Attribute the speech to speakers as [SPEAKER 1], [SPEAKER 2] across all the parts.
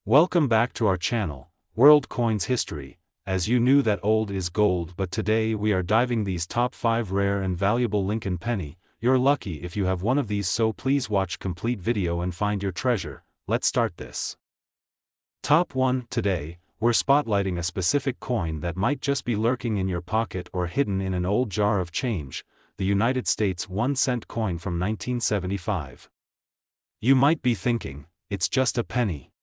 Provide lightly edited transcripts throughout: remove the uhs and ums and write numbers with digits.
[SPEAKER 1] Welcome back to our channel, World Coins History. As you knew that old is gold, but today we are diving these top 5 rare and valuable Lincoln penny. You're lucky if you have one of these, so please watch complete video and find your treasure. Let's start this. Top 1. Today, we're spotlighting a specific coin that might just be lurking in your pocket or hidden in an old jar of change, the United States 1-cent coin from 1975. You might be thinking, it's just a penny.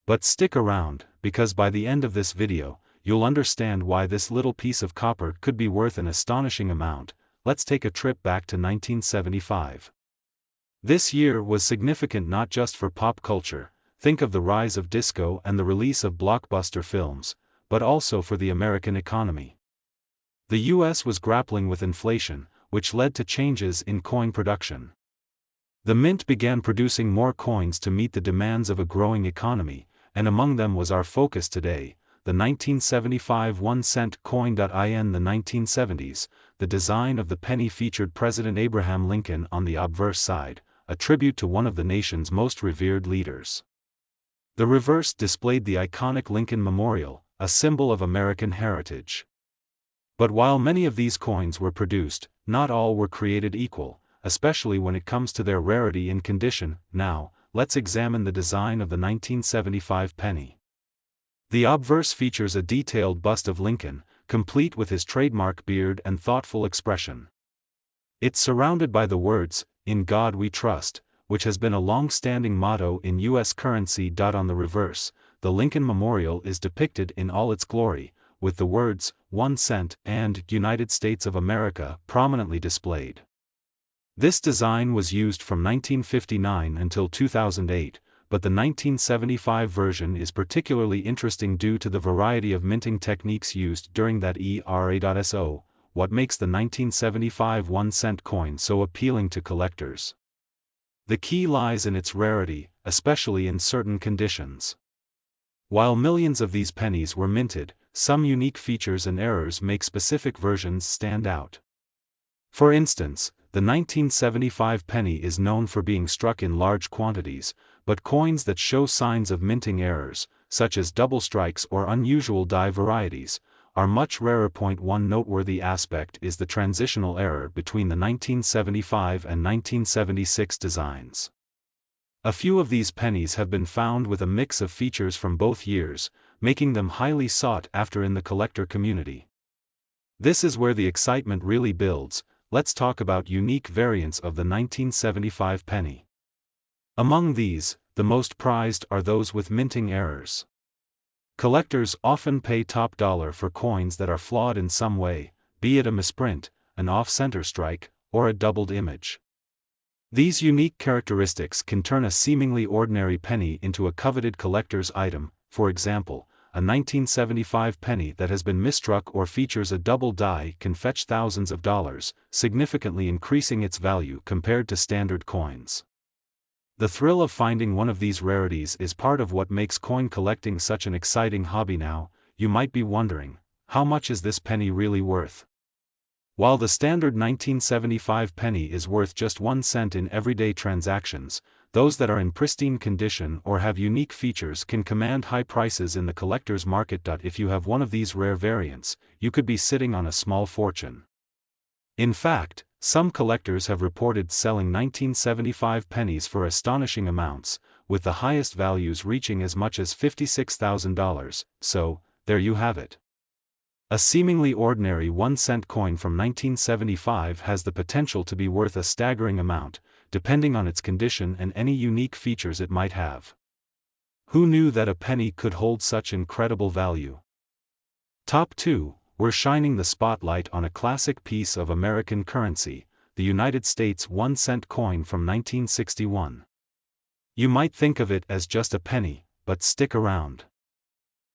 [SPEAKER 1] But stick around, because by the end of this video, you'll understand why this little piece of copper could be worth an astonishing amount. Let's take a trip back to 1975. This year was significant not just for pop culture, think of the rise of disco and the release of blockbuster films, but also for the American economy. The US was grappling with inflation, which led to changes in coin production. The mint began producing more coins to meet the demands of a growing economy, and among them was our focus today, the 1975 1-cent coin. In the 1970s, the design of the penny featured President Abraham Lincoln on the obverse side, a tribute to one of the nation's most revered leaders. The reverse displayed the iconic Lincoln Memorial, a symbol of American heritage. But while many of these coins were produced, not all were created equal, especially when it comes to their rarity and condition. Now, let's examine the design of the 1975 penny. The obverse features a detailed bust of Lincoln, complete with his trademark beard and thoughtful expression. It's surrounded by the words, "In God We Trust," which has been a long-standing motto in U.S. currency. On the reverse, the Lincoln Memorial is depicted in all its glory, with the words, 1 cent and United States of America prominently displayed. This design was used from 1959 until 2008, but the 1975 version is particularly interesting due to the variety of minting techniques used during that era. So, what makes the 1975 1-cent coin so appealing to collectors? The key lies in its rarity, especially in certain conditions. While millions of these pennies were minted, some unique features and errors make specific versions stand out. For instance, the 1975 penny is known for being struck in large quantities, but coins that show signs of minting errors, such as double strikes or unusual die varieties, are much rarer. One noteworthy aspect is the transitional error between the 1975 and 1976 designs. A few of these pennies have been found with a mix of features from both years, making them highly sought after in the collector community. This is where the excitement really builds. Let's talk about unique variants of the 1975 penny. Among these, the most prized are those with minting errors. Collectors often pay top dollar for coins that are flawed in some way, be it a misprint, an off-center strike, or a doubled image. These unique characteristics can turn a seemingly ordinary penny into a coveted collector's item. For example, a 1975 penny that has been misstruck or features a double die can fetch thousands of dollars, significantly increasing its value compared to standard coins. The thrill of finding one of these rarities is part of what makes coin collecting such an exciting hobby. Now, you might be wondering, how much is this penny really worth? While the standard 1975 penny is worth just 1 cent in everyday transactions, those that are in pristine condition or have unique features can command high prices in the collector's market. If you have one of these rare variants, you could be sitting on a small fortune. In fact, some collectors have reported selling 1975 pennies for astonishing amounts, with the highest values reaching as much as $56,000, so, there you have it. A seemingly ordinary 1-cent coin from 1975 has the potential to be worth a staggering amount, depending on its condition and any unique features it might have. Who knew that a penny could hold such incredible value? Top 2, we're shining the spotlight on a classic piece of American currency, the United States 1-cent coin from 1961. You might think of it as just a penny, but stick around.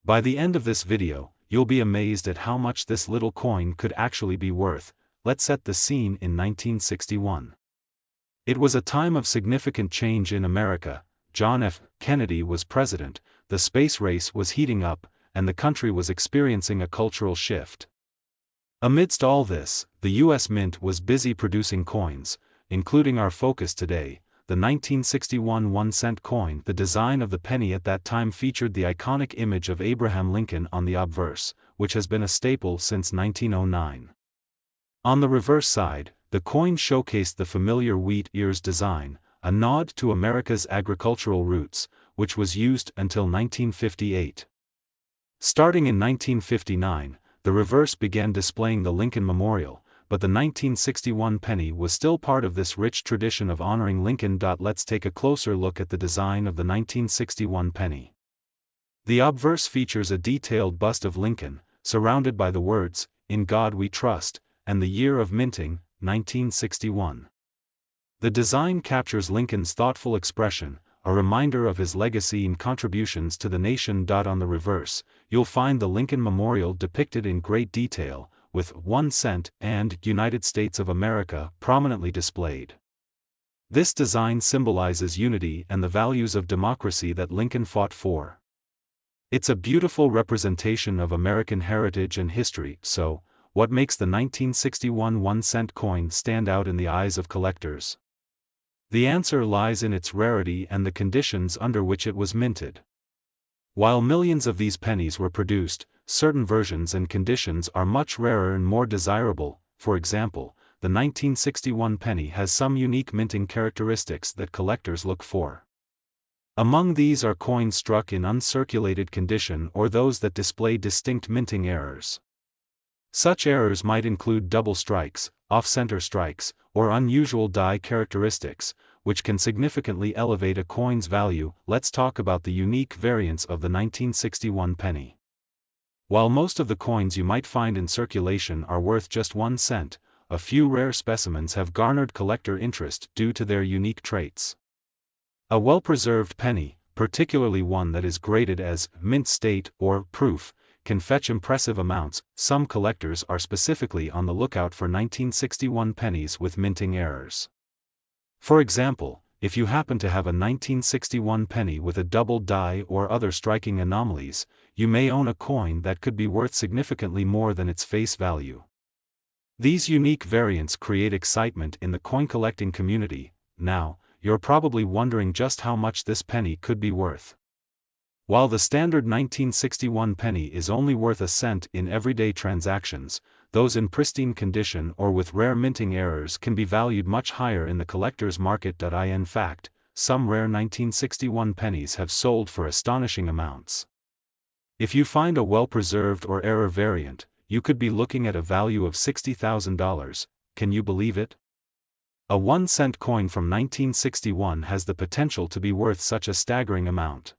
[SPEAKER 1] By the end of this video, you'll be amazed at how much this little coin could actually be worth. Let's set the scene in 1961. It was a time of significant change in America. John F. Kennedy was president, the space race was heating up, and the country was experiencing a cultural shift. Amidst all this, the U.S. Mint was busy producing coins, including our focus today, the 1961 1-cent coin. The design of the penny at that time featured the iconic image of Abraham Lincoln on the obverse, which has been a staple since 1909. On the reverse side, the coin showcased the familiar wheat ears design, a nod to America's agricultural roots, which was used until 1958. Starting in 1959, the reverse began displaying the Lincoln Memorial, but the 1961 penny was still part of this rich tradition of honoring Lincoln. Let's take a closer look at the design of the 1961 penny. The obverse features a detailed bust of Lincoln, surrounded by the words, "In God We Trust," and the year of minting, 1961. The design captures Lincoln's thoughtful expression, a reminder of his legacy and contributions to the nation. On the reverse, you'll find the Lincoln Memorial depicted in great detail, with 1 cent and United States of America prominently displayed. This design symbolizes unity and the values of democracy that Lincoln fought for. It's a beautiful representation of American heritage and history. So, what makes the 1961 1-cent coin stand out in the eyes of collectors? The answer lies in its rarity and the conditions under which it was minted. While millions of these pennies were produced, certain versions and conditions are much rarer and more desirable. For example, the 1961 penny has some unique minting characteristics that collectors look for. Among these are coins struck in uncirculated condition or those that display distinct minting errors. Such errors might include double strikes, off-center strikes, or unusual die characteristics, which can significantly elevate a coin's value. Let's talk about the unique variants of the 1961 penny. While most of the coins you might find in circulation are worth just 1 cent, a few rare specimens have garnered collector interest due to their unique traits. A well-preserved penny, particularly one that is graded as mint state or proof, can fetch impressive amounts. Some collectors are specifically on the lookout for 1961 pennies with minting errors. For example, if you happen to have a 1961 penny with a double die or other striking anomalies, you may own a coin that could be worth significantly more than its face value. These unique variants create excitement in the coin collecting community. Now, you're probably wondering just how much this penny could be worth. While the standard 1961 penny is only worth a cent in everyday transactions, those in pristine condition or with rare minting errors can be valued much higher in the collector's market. In fact, some rare 1961 pennies have sold for astonishing amounts. If you find a well-preserved or error variant, you could be looking at a value of $60,000. Can you believe it? A 1-cent coin from 1961 has the potential to be worth such a staggering amount.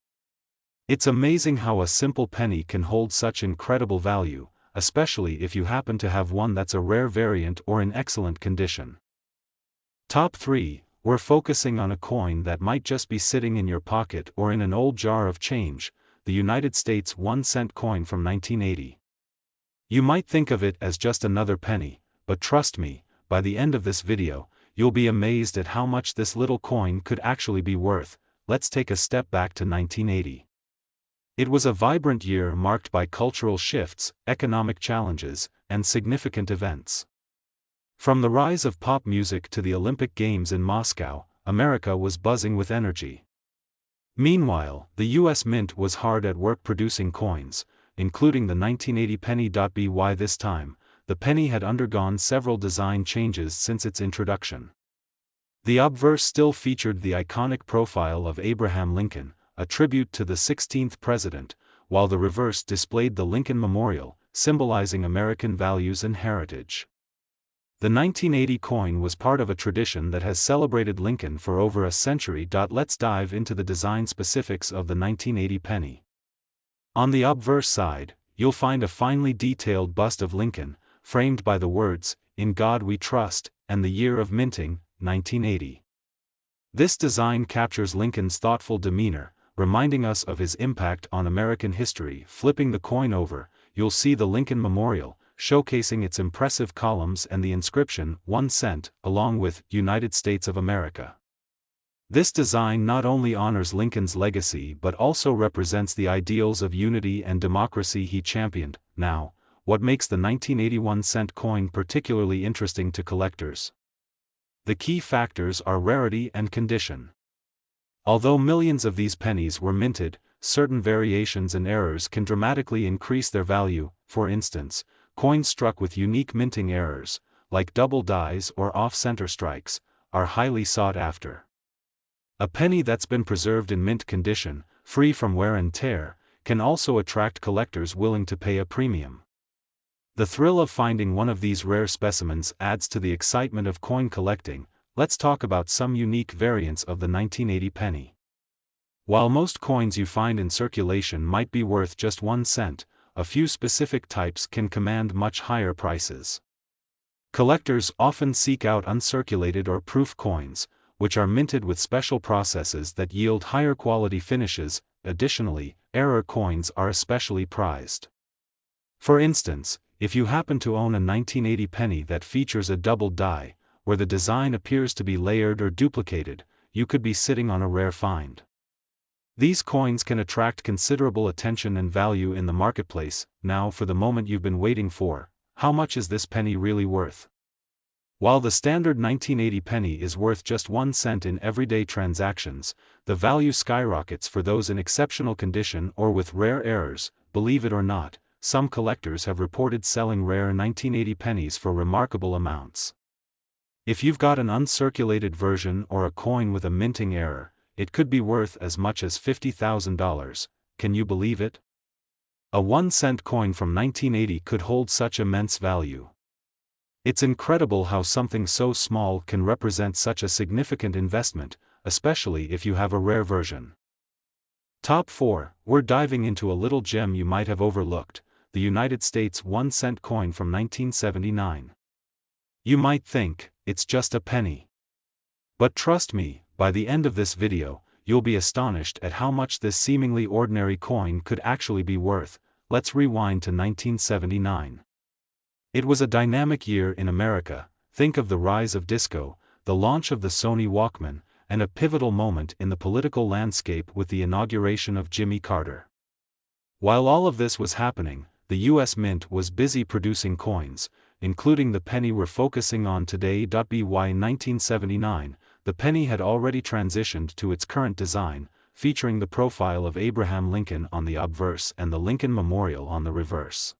[SPEAKER 1] It's amazing how a simple penny can hold such incredible value, especially if you happen to have one that's a rare variant or in excellent condition. Top 3, we're focusing on a coin that might just be sitting in your pocket or in an old jar of change, the United States 1-cent coin from 1980. You might think of it as just another penny, but trust me, by the end of this video, you'll be amazed at how much this little coin could actually be worth. Let's take a step back to 1980. It was a vibrant year marked by cultural shifts, economic challenges, and significant events. From the rise of pop music to the Olympic Games in Moscow, America was buzzing with energy. Meanwhile, the U.S. Mint was hard at work producing coins, including the 1980 penny. By this time, the penny had undergone several design changes since its introduction. The obverse still featured the iconic profile of Abraham Lincoln, a tribute to the 16th president, while the reverse displayed the Lincoln Memorial, symbolizing American values and heritage. The 1980 coin was part of a tradition that has celebrated Lincoln for over a century. Let's dive into the design specifics of the 1980 penny. On the obverse side, you'll find a finely detailed bust of Lincoln, framed by the words, "In God We Trust," and the year of minting, 1980. This design captures Lincoln's thoughtful demeanor, reminding us of his impact on American history. Flipping the coin over, you'll see the Lincoln Memorial, showcasing its impressive columns and the inscription, 1 cent, along with United States of America. This design not only honors Lincoln's legacy but also represents the ideals of unity and democracy he championed. Now, what makes the 1981 cent coin particularly interesting to collectors? The key factors are rarity and condition. Although millions of these pennies were minted, certain variations and errors can dramatically increase their value. For instance, coins struck with unique minting errors, like double dies or off-center strikes, are highly sought after. A penny that's been preserved in mint condition, free from wear and tear, can also attract collectors willing to pay a premium. The thrill of finding one of these rare specimens adds to the excitement of coin collecting. Let's talk about some unique variants of the 1980 penny. While most coins you find in circulation might be worth just 1 cent, a few specific types can command much higher prices. Collectors often seek out uncirculated or proof coins, which are minted with special processes that yield higher quality finishes. Additionally, error coins are especially prized. For instance, if you happen to own a 1980 penny that features a double die, where the design appears to be layered or duplicated, you could be sitting on a rare find. These coins can attract considerable attention and value in the marketplace. Now for the moment you've been waiting for: how much is this penny really worth? While the standard 1980 penny is worth just 1 cent in everyday transactions, the value skyrockets for those in exceptional condition or with rare errors. Believe it or not, some collectors have reported selling rare 1980 pennies for remarkable amounts. If you've got an uncirculated version or a coin with a minting error, it could be worth as much as $50,000. Can you believe it? A 1-cent coin from 1980 could hold such immense value. It's incredible how something so small can represent such a significant investment, especially if you have a rare version. Top 4. We're diving into a little gem you might have overlooked: the United States 1-cent coin from 1979. You might think, it's just a penny. But trust me, by the end of this video, you'll be astonished at how much this seemingly ordinary coin could actually be worth. Let's rewind to 1979. It was a dynamic year in America. Think of the rise of disco, the launch of the Sony Walkman, and a pivotal moment in the political landscape with the inauguration of Jimmy Carter. While all of this was happening, the U.S. Mint was busy producing coins, including the penny we're focusing on today. By 1979, the penny had already transitioned to its current design, featuring the profile of Abraham Lincoln on the obverse and the Lincoln Memorial on the reverse.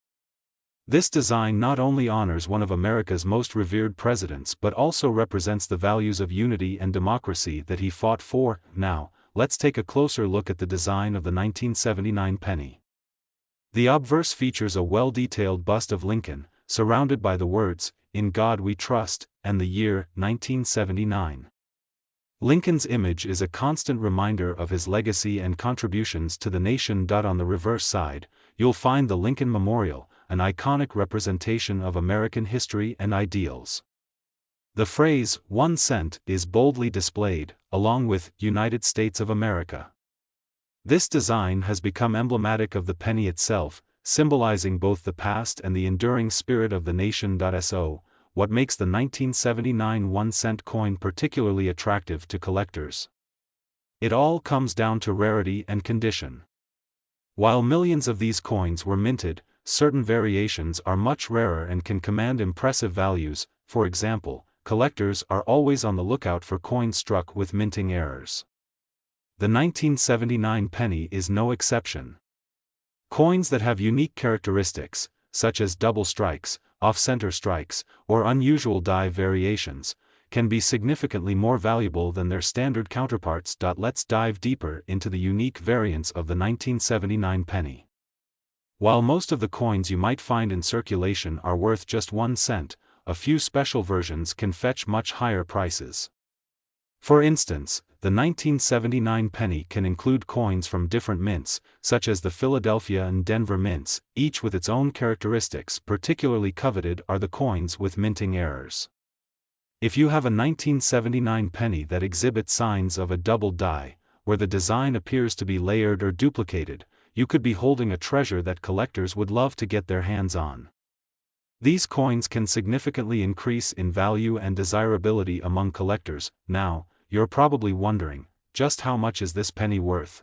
[SPEAKER 1] This design not only honors one of America's most revered presidents but also represents the values of unity and democracy that he fought for. Now, let's take a closer look at the design of the 1979 penny. The obverse features a well-detailed bust of Lincoln, surrounded by the words, "In God We Trust," and the year, 1979. Lincoln's image is a constant reminder of his legacy and contributions to the nation. On the reverse side, you'll find the Lincoln Memorial, an iconic representation of American history and ideals. The phrase, 1 cent, is boldly displayed, along with United States of America. This design has become emblematic of the penny itself, symbolizing both the past and the enduring spirit of the nation. So, what makes the 1979 1-cent coin particularly attractive to collectors? It all comes down to rarity and condition. While millions of these coins were minted, certain variations are much rarer and can command impressive values. For example, collectors are always on the lookout for coins struck with minting errors. The 1979 penny is no exception. Coins that have unique characteristics, such as double strikes, off-center strikes, or unusual die variations, can be significantly more valuable than their standard counterparts. Let's dive deeper into the unique variants of the 1979 penny. While most of the coins you might find in circulation are worth just 1 cent, a few special versions can fetch much higher prices. For instance, the 1979 penny can include coins from different mints, such as the Philadelphia and Denver mints, each with its own characteristics. Particularly coveted are the coins with minting errors. If you have a 1979 penny that exhibits signs of a double die, where the design appears to be layered or duplicated, you could be holding a treasure that collectors would love to get their hands on. These coins can significantly increase in value and desirability among collectors. Now, you're probably wondering, just how much is this penny worth?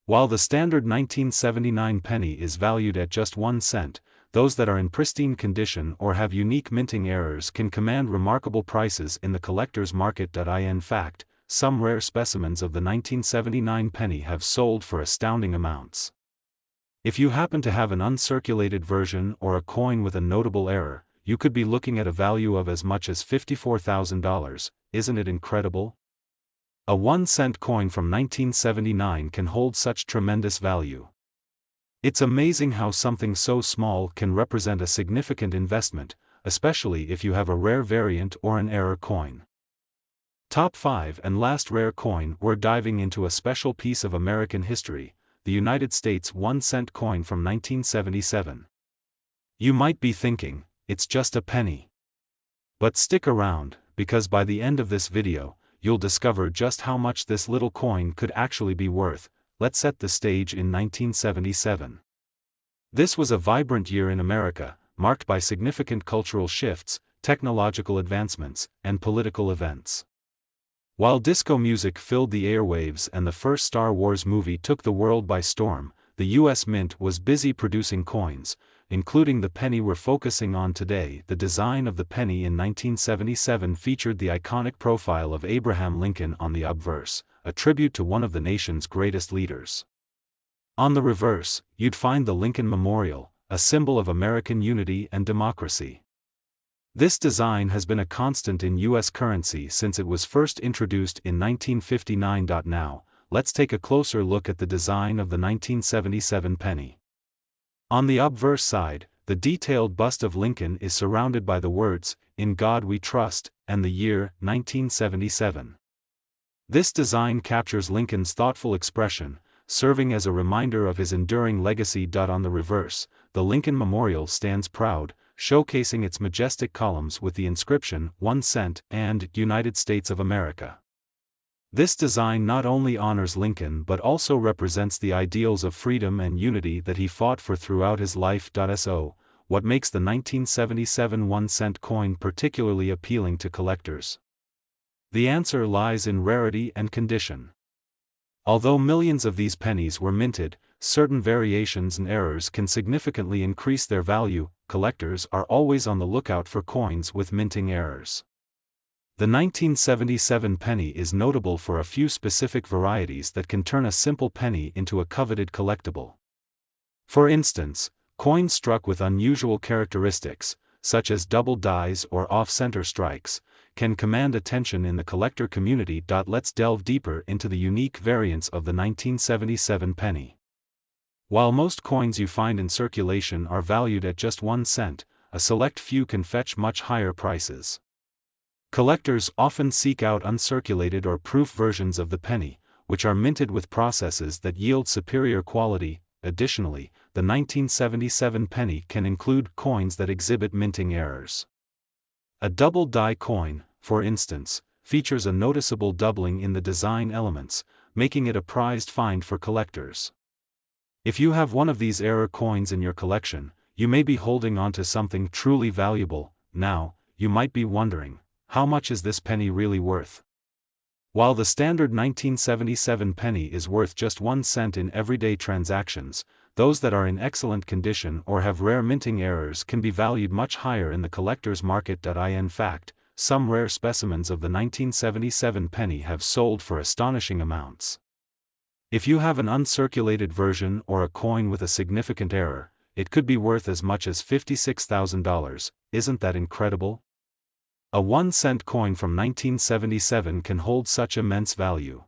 [SPEAKER 1] While the standard 1979 penny is valued at just 1 cent, those that are in pristine condition or have unique minting errors can command remarkable prices in the collector's market. In fact, some rare specimens of the 1979 penny have sold for astounding amounts. If you happen to have an uncirculated version or a coin with a notable error, you could be looking at a value of as much as $54,000, isn't it incredible? A 1-cent coin from 1979 can hold such tremendous value. It's amazing how something so small can represent a significant investment, especially if you have a rare variant or an error coin. Top 5 and last rare coin. We're diving into a special piece of American history, the United States 1-cent coin from 1977. You might be thinking, it's just a penny. But stick around, because by the end of this video, you'll discover just how much this little coin could actually be worth. Let's set the stage in 1977. This was a vibrant year in America, marked by significant cultural shifts, technological advancements, and political events. While disco music filled the airwaves and the first Star Wars movie took the world by storm, the U.S. Mint was busy producing coins, including the penny we're focusing on today. The design of the penny in 1977 featured the iconic profile of Abraham Lincoln on the obverse, a tribute to one of the nation's greatest leaders. On the reverse, you'd find the Lincoln Memorial, a symbol of American unity and democracy. This design has been a constant in U.S. currency since it was first introduced in 1959. Now, let's take a closer look at the design of the 1977 penny. On the obverse side, the detailed bust of Lincoln is surrounded by the words, "In God We Trust," and the year, 1977. This design captures Lincoln's thoughtful expression, serving as a reminder of his enduring legacy. On the reverse, the Lincoln Memorial stands proud, showcasing its majestic columns with the inscription, 1 cent, and United States of America. This design not only honors Lincoln but also represents the ideals of freedom and unity that he fought for throughout his life. So, what makes the 1977 1-cent coin particularly appealing to collectors? The answer lies in rarity and condition. Although millions of these pennies were minted, certain variations and errors can significantly increase their value. Collectors are always on the lookout for coins with minting errors. The 1977 penny is notable for a few specific varieties that can turn a simple penny into a coveted collectible. For instance, coins struck with unusual characteristics, such as double dies or off-center strikes, can command attention in the collector community. Let's delve deeper into the unique variants of the 1977 penny. While most coins you find in circulation are valued at just 1 cent, a select few can fetch much higher prices. Collectors often seek out uncirculated or proof versions of the penny, which are minted with processes that yield superior quality. Additionally, the 1977 penny can include coins that exhibit minting errors. A double die coin, for instance, features a noticeable doubling in the design elements, making it a prized find for collectors. If you have one of these error coins in your collection, you may be holding on to something truly valuable. Now, you might be wondering, how much is this penny really worth? While the standard 1977 penny is worth just 1 cent in everyday transactions, those that are in excellent condition or have rare minting errors can be valued much higher in the collector's market. In fact, some rare specimens of the 1977 penny have sold for astonishing amounts. If you have an uncirculated version or a coin with a significant error, it could be worth as much as $56,000, isn't that incredible? A 1-cent coin from 1977 can hold such immense value.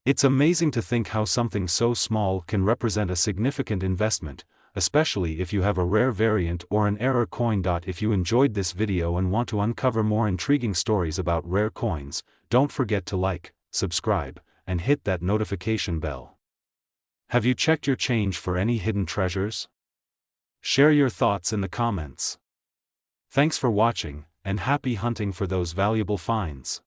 [SPEAKER 1] It's amazing to think how something so small can represent a significant investment, especially if you have a rare variant or an error coin. If you enjoyed this video and want to uncover more intriguing stories about rare coins, don't forget to like, subscribe, and hit that notification bell. Have you checked your change for any hidden treasures? Share your thoughts in the comments. Thanks for watching, and happy hunting for those valuable finds.